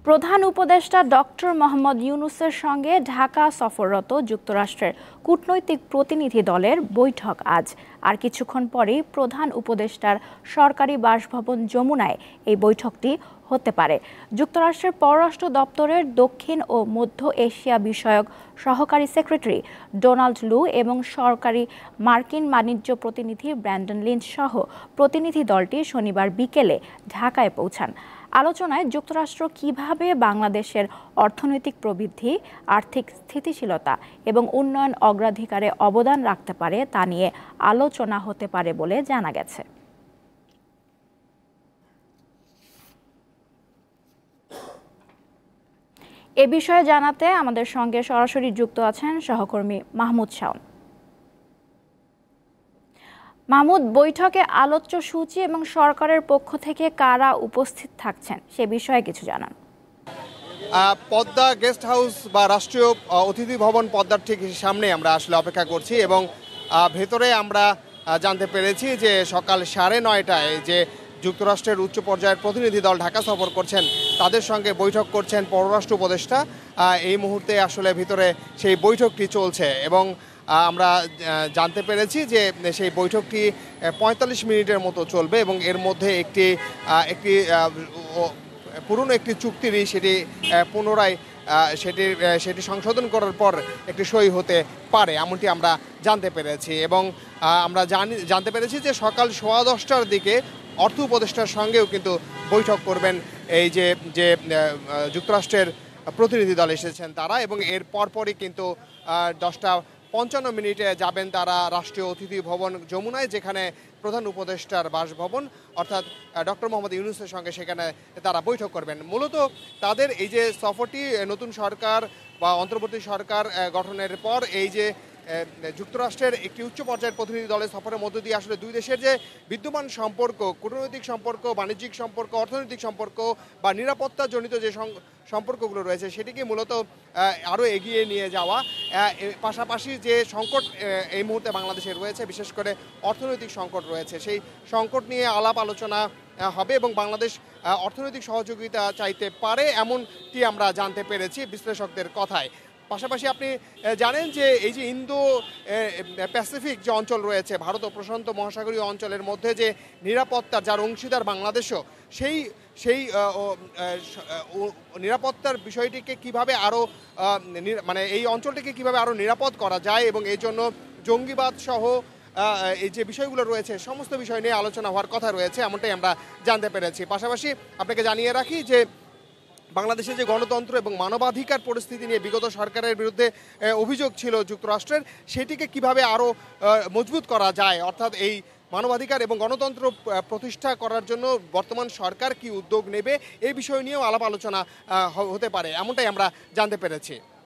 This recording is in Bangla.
প্রধান উপদেষ্টা ডক্টর মোহাম্মদ ইউনূসের সঙ্গে ঢাকা সফররত যুক্তরাষ্ট্রের কূটনৈতিক প্রতিনিধি দলের বৈঠক আজ। আর কিছুক্ষণ পরেই প্রধান উপদেষ্টার সরকারি বাসভবন যমুনায় এই বৈঠকটি হতে পারে। যুক্তরাষ্ট্রের পররাষ্ট্র দপ্তরের দক্ষিণ ও মধ্য এশিয়া বিষয়ক সহকারী সেক্রেটারি ডোনাল্ড লু এবং সরকারি মার্কিন বাণিজ্য প্রতিনিধি ব্র্যান্ডন লিঞ্চ সহ প্রতিনিধি দলটি শনিবার বিকেলে ঢাকায় পৌঁছান। আলোচনায় যুক্তরাষ্ট্র কিভাবে বাংলাদেশের অর্থনৈতিক প্রবৃদ্ধি, আর্থিক স্থিতিশীলতা এবং উন্নয়ন অগ্রাধিকারে অবদান রাখতে পারে তা নিয়ে আলোচনা হতে পারে বলে জানা গেছে। এ বিষয়ে জানাতে আমাদের সঙ্গে সরাসরি যুক্ত আছেন সহকর্মী মাহমুদ শাওন। মাহমুদ, বৈঠকে আলোচ্য সূচি এবং সরকারের পক্ষ থেকে কারা উপস্থিত থাকছেন সে বিষয়ে কিছু জানান। পদ্মা গেস্ট হাউস বা রাষ্ট্রীয় অতিথি ভবন পদ্মার ঠিক সামনে আমরা আসলে অপেক্ষা করছি এবং ভেতরে আমরা জানতে পেরেছি যে সকাল 9:30টায় যে যুক্তরাষ্ট্রের উচ্চ পর্যায়ের প্রতিনিধি দল ঢাকা সফর করছেন তাদের সঙ্গে বৈঠক করছেন পররাষ্ট্র উপদেষ্টা। এই মুহূর্তে আসলে ভিতরে সেই বৈঠকটি চলছে এবং আমরা জানতে পেরেছি যে সেই বৈঠকটি 45 মিনিটের মতো চলবে এবং এর মধ্যে একটি পুরনো একটি চুক্তির সেটি পুনরায় সেটি সংশোধন করার পর একটি সই হতে পারে এমনটি আমরা জানতে পেরেছি এবং আমরা জানতে পেরেছি যে সকাল 10:15টার দিকে অর্থ উপদেষ্টার সঙ্গেও কিন্তু বৈঠক করবেন এই যে যুক্তরাষ্ট্রের প্রতিনিধি দল এসেছেন তারা এবং এর পরপরই কিন্তু 10:55 যাবেন তারা রাষ্ট্রীয় অতিথি ভবন যমুনায়, যেখানে প্রধান উপদেষ্টার বাসভবন অর্থাৎ ডক্টর মোহাম্মদ ইউনূসের সঙ্গে সেখানে তারা বৈঠক করবেন। মূলত তাদের এই যে সফরটি নতুন সরকার বা অন্তর্বর্তী সরকার গঠনের পর এই যে যুক্তরাষ্ট্রের একটি উচ্চ পর্যায়ের প্রতিনিধি দলের সফরের মধ্য দিয়ে আসলে দুই দেশের যে বিদ্যমান সম্পর্ক, কূটনৈতিক সম্পর্ক, বাণিজ্যিক সম্পর্ক, অর্থনৈতিক সম্পর্ক বা নিরাপত্তাজনিত যে সম্পর্কগুলো রয়েছে সেটিকে মূলত আরও এগিয়ে নিয়ে যাওয়া। পাশাপাশি যে সংকট এই মুহূর্তে বাংলাদেশে রয়েছে, বিশেষ করে অর্থনৈতিক সংকট রয়েছে, সেই সংকট নিয়ে আলাপ আলোচনা হবে এবং বাংলাদেশ অর্থনৈতিক সহযোগিতা চাইতে পারে এমনটি আমরা জানতে পেরেছি বিশ্লেষকদের কথায়। পাশাপাশি আপনি জানেন যে এই যে ইন্দো প্যাসিফিক যে অঞ্চল রয়েছে, ভারত ও প্রশান্ত মহাসাগরীয় অঞ্চলের মধ্যে যে নিরাপত্তার যার অংশীদার বাংলাদেশও, সেই নিরাপত্তার বিষয়টিকে কিভাবে আরও এই অঞ্চলটিকে কিভাবে আরও নিরাপদ করা যায় এবং এই জন্য জঙ্গিবাদ সহ এই যে বিষয়গুলো রয়েছে সমস্ত বিষয় নিয়ে আলোচনা হওয়ার কথা রয়েছে এমনটাই আমরা জানতে পেরেছি। পাশাপাশি আপনাকে জানিয়ে রাখি যে বাংলাদেশে যে গণতন্ত্র এবং মানবাধিকার পরিস্থিতি নিয়ে বিগত সরকারের বিরুদ্ধে অভিযোগ ছিল যুক্তরাষ্ট্রের, সেটিকে কিভাবে আরও মজবুত করা যায়, অর্থাৎ এই মানবাধিকার এবং গণতন্ত্র প্রতিষ্ঠা করার জন্য বর্তমান সরকার কি উদ্যোগ নেবে এই বিষয় নিয়েও আলাপ আলোচনা হতে পারে এমনটাই আমরা জানতে পেরেছি।